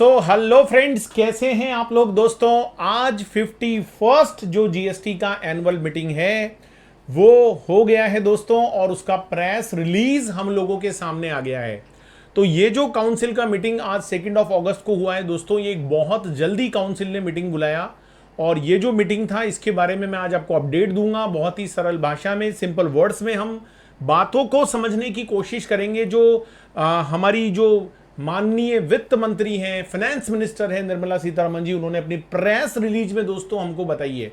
Hello friends, कैसे हैं आप लोग। दोस्तों, आज 51st जो जीएसटी का एनुअल मीटिंग है वो हो गया है दोस्तों, और उसका प्रेस रिलीज हम लोगों के सामने आ गया है। तो ये जो काउंसिल का मीटिंग आज 2 अगस्त को हुआ है दोस्तों, ये एक बहुत जल्दी काउंसिल ने मीटिंग बुलाया। और ये जो मीटिंग था इसके बारे में मैं आज आपको अपडेट दूंगा, बहुत ही सरल भाषा में, सिंपल वर्ड्स में हम बातों को समझने की कोशिश करेंगे। जो हमारी जो माननीय वित्त मंत्री हैं, फाइनेंस मिनिस्टर है निर्मला सीतारमण जी, उन्होंने अपनी प्रेस रिलीज में दोस्तों हमको बताई है।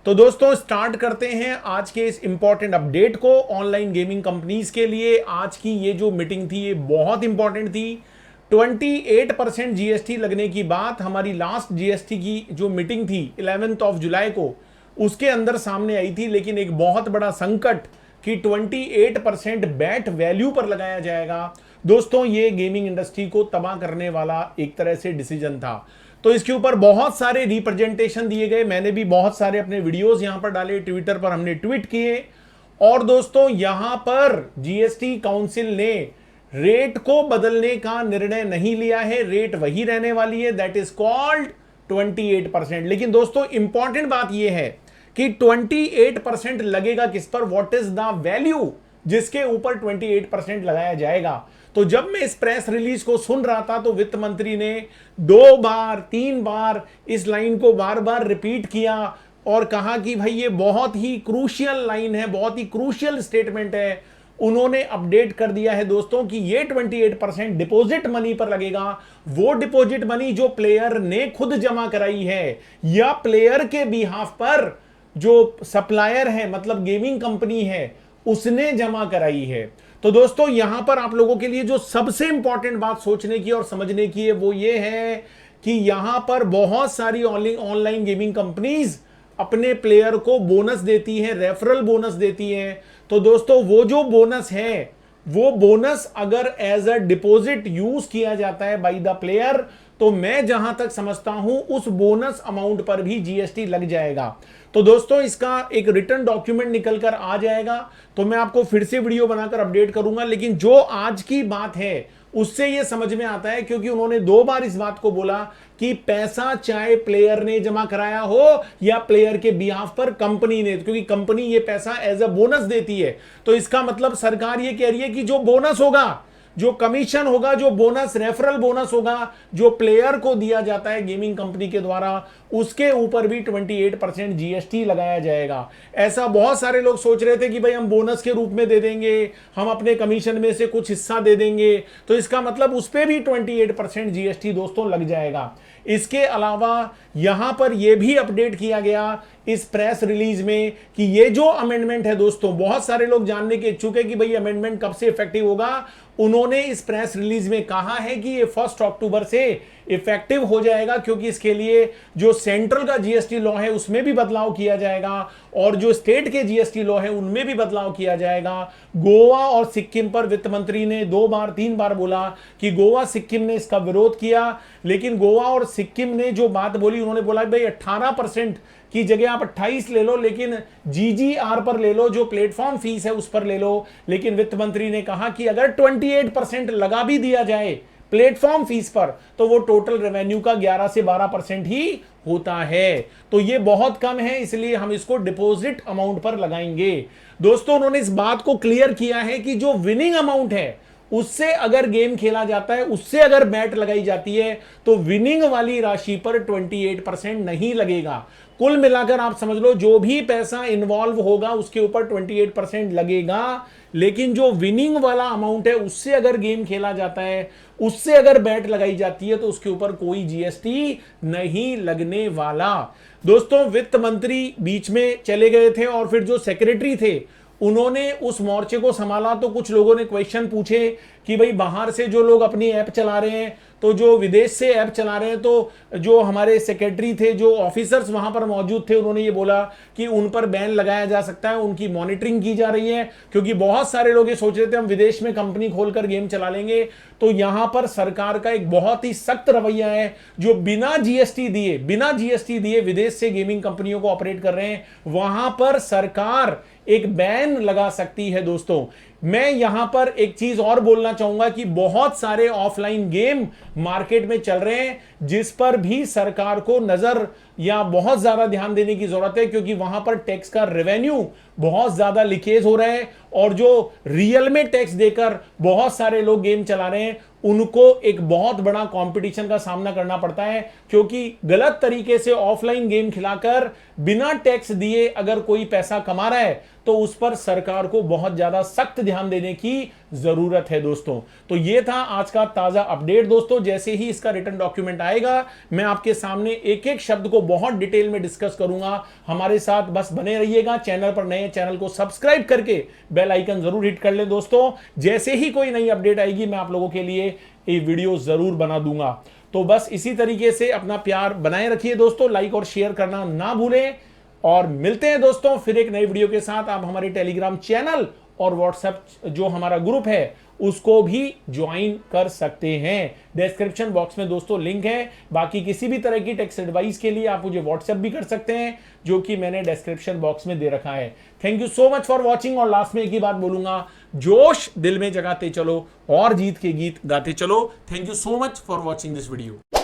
तो दोस्तों स्टार्ट करते हैं आज के इस इंपॉर्टेंट अपडेट को ऑनलाइन गेमिंग कंपनीज के लिए। आज की ये जो मीटिंग थी ये बहुत इंपॉर्टेंट थी। 28% जीएसटी लगने की बात हमारी लास्ट जीएसटी की जो मीटिंग थी 11 जुलाई को, उसके अंदर सामने आई थी। लेकिन एक बहुत बड़ा संकट कि 28% बैट वैल्यू पर लगाया जाएगा दोस्तों, ये गेमिंग इंडस्ट्री को तबाह करने वाला एक तरह से डिसीजन था। तो इसके ऊपर बहुत सारे रिप्रेजेंटेशन दिए गए, मैंने भी बहुत सारे अपने वीडियोस यहां पर डाले, ट्विटर पर हमने ट्वीट किए। और दोस्तों यहां पर जीएसटी काउंसिल ने रेट को बदलने का निर्णय नहीं लिया है, रेट वही रहने वाली है, दैट इज कॉल्ड 28%। लेकिन दोस्तों इंपॉर्टेंट बात यह है कि 28% लगेगा किस पर, व्हाट इज द वैल्यू जिसके ऊपर 28% लगाया जाएगा। तो जब मैं इस प्रेस रिलीज को सुन रहा था तो वित्त मंत्री ने 2 बार 3 बार इस लाइन को बार बार रिपीट किया और कहा कि भाई ये बहुत ही क्रूशियल लाइन है, बहुत ही क्रूशियल स्टेटमेंट है। उन्होंने अपडेट कर दिया है दोस्तों कि ये 28% डिपॉजिट मनी पर लगेगा, वो डिपॉजिट मनी जो प्लेयर ने खुद जमा कराई है या प्लेयर के बिहाफ पर जो सप्लायर है मतलब गेमिंग कंपनी है उसने जमा कराई है। तो दोस्तों यहां पर आप लोगों के लिए जो सबसे इंपॉर्टेंट बात सोचने की और समझने की है वो ये है कि यहां पर बहुत सारी ऑनलाइन गेमिंग कंपनीज अपने प्लेयर को बोनस देती हैं, रेफरल बोनस देती हैं। तो दोस्तों वो जो बोनस है, वो बोनस अगर एज अ डिपॉजिट यूज किया जाता है बाय द प्लेयर, तो मैं जहां तक समझता हूं उस बोनस अमाउंट पर भी जीएसटी लग जाएगा। तो दोस्तों इसका एक रिटर्न डॉक्यूमेंट निकल कर आ जाएगा, तो मैं आपको फिर से वीडियो बनाकर अपडेट करूंगा। लेकिन जो आज की बात है उससे यह समझ में आता है, क्योंकि उन्होंने 2 बार इस बात को बोला कि पैसा चाहे प्लेयर ने जमा कराया हो या प्लेयर के बिहाफ पर कंपनी ने, क्योंकि कंपनी ये पैसा एज अ बोनस देती है। तो इसका मतलब सरकार ये कह रही है कि जो बोनस होगा, जो कमीशन होगा, जो बोनस रेफरल बोनस होगा जो प्लेयर को दिया जाता है गेमिंग कंपनी के द्वारा, उसके ऊपर भी 28% जीएसटी लगाया जाएगा। ऐसा बहुत सारे लोग सोच रहे थे कि भाई हम बोनस के रूप में दे देंगे, हम अपने कमीशन में से कुछ हिस्सा दे देंगे, तो इसका मतलब उस पर भी 28% जीएसटी दोस्तों लग जाएगा। इसके अलावा यहां पर यह भी अपडेट किया गया इस प्रेस रिलीज में कि ये जो अमेंडमेंट है दोस्तों, बहुत सारे लोग जानने के इच्छुक है कि भाई अमेंडमेंट कब से इफेक्टिव होगा। उन्होंने इस प्रेस रिलीज में कहा है कि ये 1 अक्टूबर से इफेक्टिव हो जाएगा, क्योंकि इसके लिए जो सेंट्रल का जीएसटी लॉ है उसमें भी बदलाव किया जाएगा और जो स्टेट के जीएसटी लॉ है उनमें भी बदलाव किया जाएगा। गोवा और सिक्किम पर वित्त मंत्री ने 2 बार 3 बार बोला कि गोवा सिक्किम ने इसका विरोध किया, लेकिन गोवा और सिक्किम ने जो बात बोली, उन्होंने बोला भाई 18% की जगह आप 28 ले लो, लेकिन जीजीआर पर ले लो, जो प्लेटफॉर्म फीस है उस पर ले लो। लेकिन वित्त मंत्री ने कहा कि अगर 28% लगा भी दिया जाए प्लेटफॉर्म फीस पर, तो वो टोटल रेवेन्यू का 11 से 12% ही होता है। तो ये बहुत कम है, इसलिए हम इसको डिपॉजिट अमाउंट पर लगाएंगे। दोस्तों उन्होंने इस बात को क्लियर किया है कि जो विनिंग अमाउंट है उससे अगर गेम खेला जाता है, उससे अगर बैट लगाई जाती है, तो विनिंग वाली राशि पर 28% नहीं लगेगा। कुल मिलाकर आप समझ लो जो भी पैसा इन्वॉल्व होगा उसके ऊपर 28% लगेगा, लेकिन जो विनिंग वाला अमाउंट है उससे अगर गेम खेला जाता है, उससे अगर बैट लगाई जाती है, तो उसके ऊपर कोई जीएसटी नहीं लगने वाला। दोस्तों वित्त मंत्री बीच में चले गए थे और फिर जो सेक्रेटरी थे उन्होंने उस मोर्चे को संभाला। तो कुछ लोगों ने क्वेश्चन पूछे कि भाई बाहर से जो लोग अपनी ऐप चला रहे हैं, तो जो विदेश से ऐप चला रहे हैं, तो जो हमारे सेक्रेटरी थे, जो ऑफिसर्स वहां पर मौजूद थे, उन्होंने ये बोला कि उन पर बैन लगाया जा सकता है, उनकी मॉनिटरिंग की जा रही है, क्योंकि बहुत सारे लोग ये सोच रहे थे हम विदेश में कंपनी खोलकर गेम चला लेंगे। तो यहां पर सरकार का एक बहुत ही सख्त रवैया है, जो बिना जीएसटी दिए विदेश से गेमिंग कंपनियों को ऑपरेट कर रहे हैं, वहां पर सरकार एक बैन लगा सकती है दोस्तों। मैं यहां पर एक चीज और बोलना चाहूंगा कि बहुत सारे ऑफलाइन गेम मार्केट में चल रहे हैं जिस पर भी सरकार को नजर या बहुत ज्यादा ध्यान देने की जरूरत है, क्योंकि वहां पर टैक्स का रेवेन्यू बहुत ज्यादा लीकेज हो रहा है और जो रियल में टैक्स देकर बहुत सारे लोग गेम चला रहे हैं उनको एक बहुत बड़ा कंपटीशन का सामना करना पड़ता है, क्योंकि गलत तरीके से ऑफलाइन गेम खिलाकर बिना टैक्स दिए अगर कोई पैसा कमा रहा है तो उस पर सरकार को बहुत ज्यादा सख्त ध्यान देने की जरूरत है दोस्तों। तो ये था आज का ताजा अपडेट दोस्तों। जैसे ही इसका रिटर्न डॉक्यूमेंट आएगा मैं आपके सामने एक एक शब्द को बहुत डिटेल में डिस्कस करूंगा। हमारे साथ बस बने रहिएगा। चैनल पर नए, चैनल को सब्सक्राइब करके बेल आइकन जरूर हिट कर ले दोस्तों। जैसे ही कोई नई अपडेट आएगी मैं आप लोगों के लिए ये वीडियो जरूर बना दूंगा। तो बस इसी तरीके से अपना प्यार बनाए रखिए दोस्तों, लाइक और शेयर करना ना भूलें और मिलते हैं दोस्तों फिर एक नई वीडियो के साथ। आप हमारे टेलीग्राम चैनल और व्हाट्सएप जो हमारा ग्रुप है उसको भी ज्वाइन कर सकते हैं। डिस्क्रिप्शन बॉक्स में दोस्तों लिंक है। बाकी किसी भी तरह की टैक्स एडवाइस के लिए आप मुझे व्हाट्सएप भी कर सकते हैं, जो कि मैंने डिस्क्रिप्शन बॉक्स में दे रखा है। Thank you so much for watching. और लास्ट में एक ही बात बोलूंगा, जोश दिल में जगाते चलो और जीत के गीत गाते चलो। Thank you so much for watching this video.